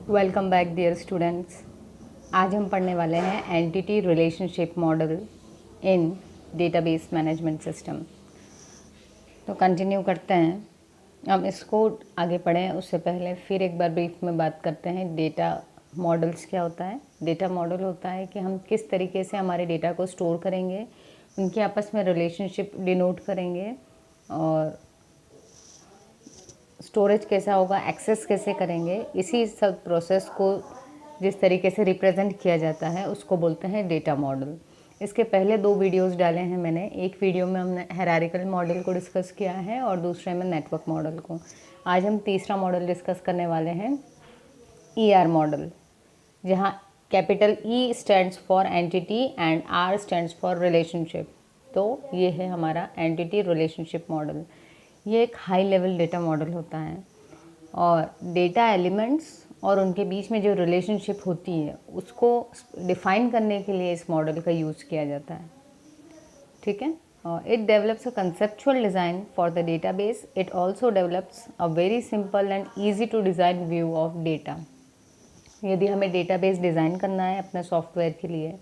Welcome back dear students. आज हम पढ़ने वाले हैं एंटिटी रिलेशनशिप मॉडल इन डेटाबेस मैनेजमेंट सिस्टम। तो कंटिन्यू करते हैं। अब इसको आगे पढ़ें उससे पहले फिर एक बार ब्रीफ में बात करते हैं डेटा मॉडल्स क्या होता है। डेटा मॉडल होता है कि हम किस तरीके से हमारे डेटा को स्टोर करेंगे, उनके आपस में रिलेशनशिप डिनोट करेंगे और स्टोरेज कैसा होगा, एक्सेस कैसे करेंगे। इसी सब प्रोसेस को जिस तरीके से रिप्रेजेंट किया जाता है उसको बोलते हैं डेटा मॉडल। इसके पहले 2 वीडियोस डाले हैं मैंने। एक वीडियो में हमने हायरार्किकल मॉडल को डिस्कस किया है और दूसरे में नेटवर्क मॉडल को। आज हम तीसरा मॉडल डिस्कस करने वाले हैं, ER मॉडल, जहाँ capital E stands for entity and R stands for relationship. तो ये है हमारा एंटिटी रिलेशनशिप मॉडल। ये एक हाई लेवल डेटा मॉडल होता है और डेटा एलिमेंट्स और उनके बीच में जो रिलेशनशिप होती है उसको डिफ़ाइन करने के लिए इस मॉडल का यूज़ किया जाता है। ठीक है। It develops a conceptual design for the database. It also develops a very simple and easy to design view of data. यदि हमें डेटाबेस डिज़ाइन करना है अपने सॉफ्टवेयर के लिए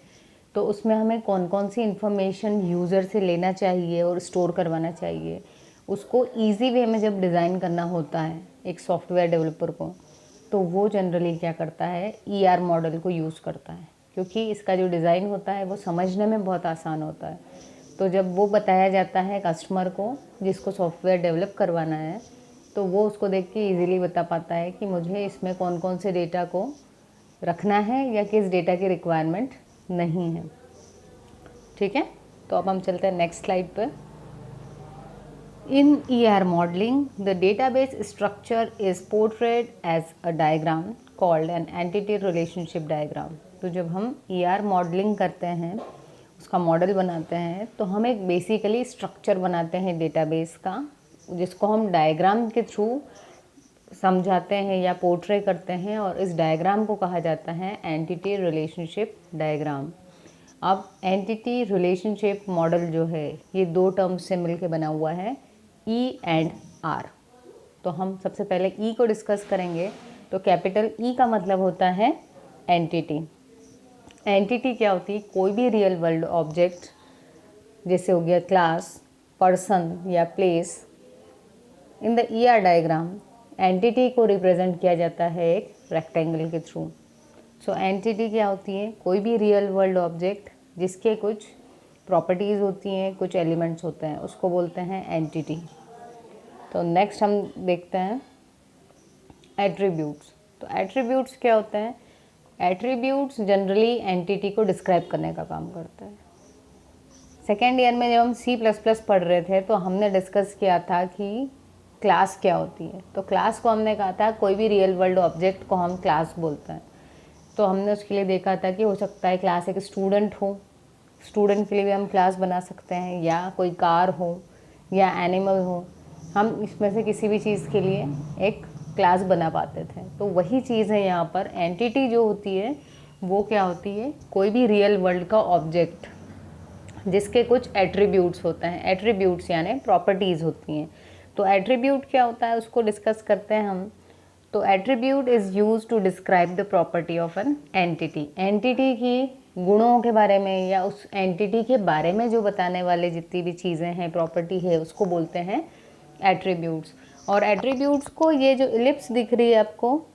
तो उसमें हमें कौन कौन सी इन्फॉर्मेशन यूज़र से लेना चाहिए और स्टोर करवाना चाहिए, उसको इजी वे में जब डिज़ाइन करना होता है एक सॉफ्टवेयर डेवलपर को, तो वो जनरली क्या करता है, ER मॉडल को यूज़ करता है, क्योंकि इसका जो डिज़ाइन होता है वो समझने में बहुत आसान होता है। तो जब वो बताया जाता है कस्टमर को जिसको सॉफ्टवेयर डेवलप करवाना है, तो वो उसको देख के ईज़िली बता पाता है कि मुझे इसमें कौन कौन से डेटा को रखना है या किस डेटा की रिक्वायरमेंट नहीं है। ठीक है। तो अब हम चलते हैं नेक्स्ट स्लाइड पर। In ER modeling, the database structure is portrayed as a diagram called an entity relationship diagram. तो जब हम ER modeling करते हैं, उसका मॉडल बनाते हैं, तो हम एक बेसिकली स्ट्रक्चर बनाते हैं डेटाबेस का, जिसको हम डायग्राम के थ्रू समझाते हैं या पोर्ट्रे करते हैं, और इस डायग्राम को कहा जाता है एंटिटी रिलेशनशिप डायग्राम। अब एंटिटी रिलेशनशिप मॉडल जो है ये 2 टर्म्स से मिलकर बना हुआ है, E एंड R। तो हम सबसे पहले E को डिस्कस करेंगे। तो कैपिटल E का मतलब होता है एंटिटी। एंटिटी क्या होती है, कोई भी रियल वर्ल्ड ऑब्जेक्ट, जैसे हो गया क्लास, पर्सन या place. In the ER diagram entity को रिप्रेजेंट किया जाता है एक रेक्टेंगल के थ्रू। सो एंटिटी क्या होती है, कोई भी रियल वर्ल्ड ऑब्जेक्ट जिसके कुछ प्रॉपर्टीज़ होती हैं, कुछ एलिमेंट्स होते हैं, उसको बोलते हैं एंटिटी। तो नेक्स्ट हम देखते हैं एट्रीब्यूट्स। तो एट्रीब्यूट्स क्या होते हैं, एट्रीब्यूट्स जनरली एंटिटी को डिस्क्राइब करने का काम करते हैं। सेकेंड ईयर में जब हम C++ पढ़ रहे थे तो हमने डिस्कस किया था कि क्लास क्या होती है। तो क्लास को हमने कहा था कोई भी रियल वर्ल्ड ऑब्जेक्ट को हम क्लास बोलते हैं। तो हमने उसके लिए देखा था कि हो सकता है क्लास एक स्टूडेंट हो, स्टूडेंट के लिए भी हम क्लास बना सकते हैं, या कोई कार हो या एनिमल हो, हम इसमें से किसी भी चीज़ के लिए एक क्लास बना पाते थे। तो वही चीज़ है यहाँ पर। एंटिटी जो होती है वो क्या होती है, कोई भी रियल वर्ल्ड का ऑब्जेक्ट जिसके कुछ एट्रीब्यूट्स होते हैं। एट्रीब्यूट्स यानी प्रॉपर्टीज़ होती हैं। तो एट्रीब्यूट क्या होता है उसको डिस्कस करते हैं हम। तो attribute is use to describe the property of an entity. Entity की गुणों के बारे में या उस एंटिटी के बारे में जो बताने वाले जितनी भी चीज़ें हैं, प्रॉपर्टी है, उसको बोलते हैं एट्रीब्यूट्स। और एट्रीब्यूट्स को ये जो इलिप्स दिख रही है आपको,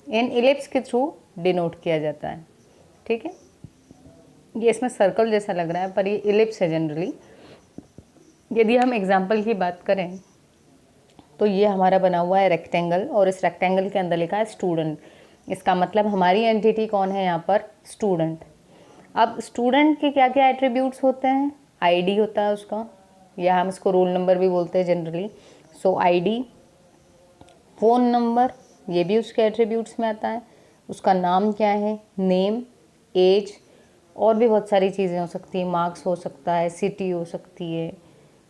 इन इलिप्स के थ्रू डिनोट किया जाता है। ठीक है। ये इसमें सर्कल जैसा लग रहा है पर ये इलिप्स है जनरली। यदि हम एग्जाम्पल की बात करें तो ये हमारा बना हुआ है रेक्टेंगल, और इस रेक्टेंगल के अंदर लिखा है स्टूडेंट। इसका मतलब हमारी एंटिटी कौन है यहाँ पर, स्टूडेंट। अब स्टूडेंट के क्या क्या एट्रीब्यूट्स होते हैं, आईडी होता है उसका, या हम इसको रोल नंबर भी बोलते हैं जनरली। सो आईडी, फ़ोन नंबर, ये भी उसके एट्रीब्यूट्स में आता है। उसका नाम क्या है, नेम, एज, और भी बहुत सारी चीज़ें हो सकती हैं, मार्क्स हो सकता है, सिटी हो सकती है,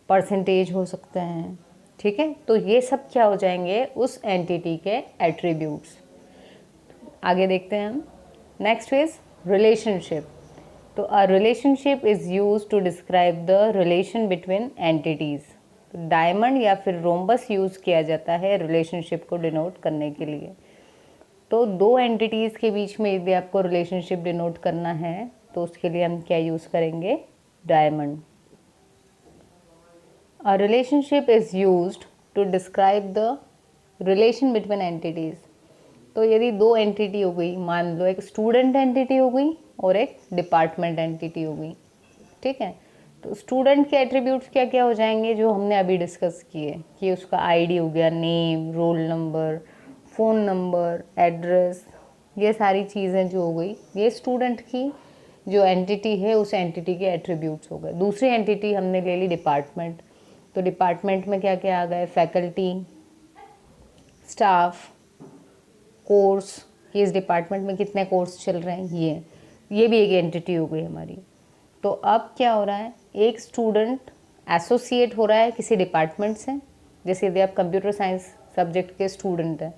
परसेंटेज हो सकते हैं। ठीक है। तो ये सब क्या हो जाएंगे, उस एंटिटी के एट्रीब्यूट्स। आगे देखते हैं हम। Next is relationship. तो a relationship is use to describe the relation between entities. तो डायमंड या फिर रोम्बस यूज़ किया जाता है रिलेशनशिप को डिनोट करने के लिए। तो दो एंटिटीज़ के बीच में यदि आपको रिलेशनशिप डिनोट करना है तो उसके लिए हम क्या यूज़ करेंगे, diamond. A relationship is used to describe the relation between entities. तो यदि दो एंटिटी हो गई, मान लो एक स्टूडेंट एंटिटी हो गई और एक डिपार्टमेंट एंटिटी हो गई, ठीक है। तो स्टूडेंट के एट्रीब्यूट्स क्या क्या हो जाएंगे, जो हमने अभी डिस्कस किए कि उसका आईडी हो गया, name, roll number, phone number, address, ये सारी चीज़ें जो हो गई, ये स्टूडेंट की जो एंटिटी है उस एंटिटी के एट्रीब्यूट्स हो गए। दूसरी एंटिटी हमने ले ली डिपार्टमेंट, तो डिपार्टमेंट में क्या क्या आ गए, फैकल्टी, स्टाफ, कोर्स, कि इस डिपार्टमेंट में कितने कोर्स चल रहे हैं, ये भी एक एंटिटी हो गई हमारी। तो अब क्या हो रहा है, एक स्टूडेंट एसोसिएट हो रहा है किसी डिपार्टमेंट से। जैसे यदि आप कंप्यूटर साइंस सब्जेक्ट के स्टूडेंट हैं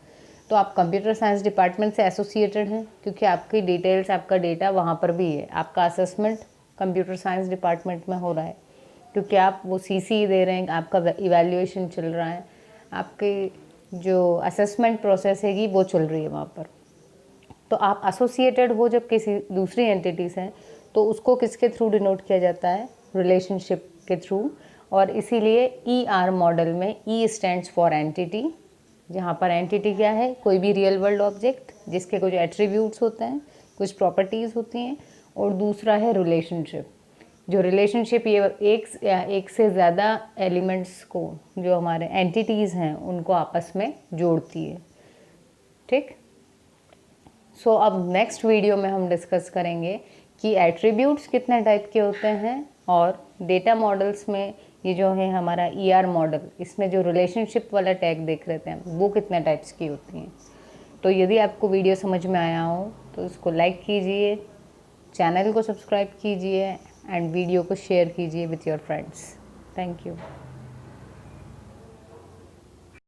तो आप कंप्यूटर साइंस डिपार्टमेंट से एसोसिएटेड हैं, क्योंकि आपकी डिटेल्स, आपका डेटा वहाँ पर भी है। आपका असेसमेंट कंप्यूटर साइंस डिपार्टमेंट में हो रहा है, क्योंकि आप वो सीसी दे रहे हैं, आपका इवैल्यूएशन चल रहा है, आपके जो असेसमेंट प्रोसेस हैगी वो चल रही है वहाँ पर। तो आप एसोसिएटेड हो जब किसी दूसरी एंटिटी से, तो उसको किसके थ्रू डिनोट किया जाता है, रिलेशनशिप के थ्रू। और इसीलिए ER मॉडल में E स्टैंड्स फॉर एंटिटी, जहाँ पर एंटिटी क्या है, कोई भी रियल वर्ल्ड ऑब्जेक्ट जिसके कुछ एट्रीब्यूट्स होते हैं, कुछ प्रॉपर्टीज़ होती हैं, और दूसरा है रिलेशनशिप। जो रिलेशनशिप ये एक से ज़्यादा एलिमेंट्स को, जो हमारे एंटिटीज़ हैं, उनको आपस में जोड़ती है, ठीक। सो अब नेक्स्ट वीडियो में हम डिस्कस करेंगे कि एट्रीब्यूट्स कितने टाइप के होते हैं, और डेटा मॉडल्स में ये जो है हमारा ER मॉडल, इसमें जो रिलेशनशिप वाला टैग देख रहे थे हम, वो कितने टाइप्स की होती हैं। तो यदि आपको वीडियो समझ में आया हो तो इसको लाइक कीजिए, चैनल को सब्सक्राइब कीजिए, एंड वीडियो को शेयर कीजिए with your friends. Thank you.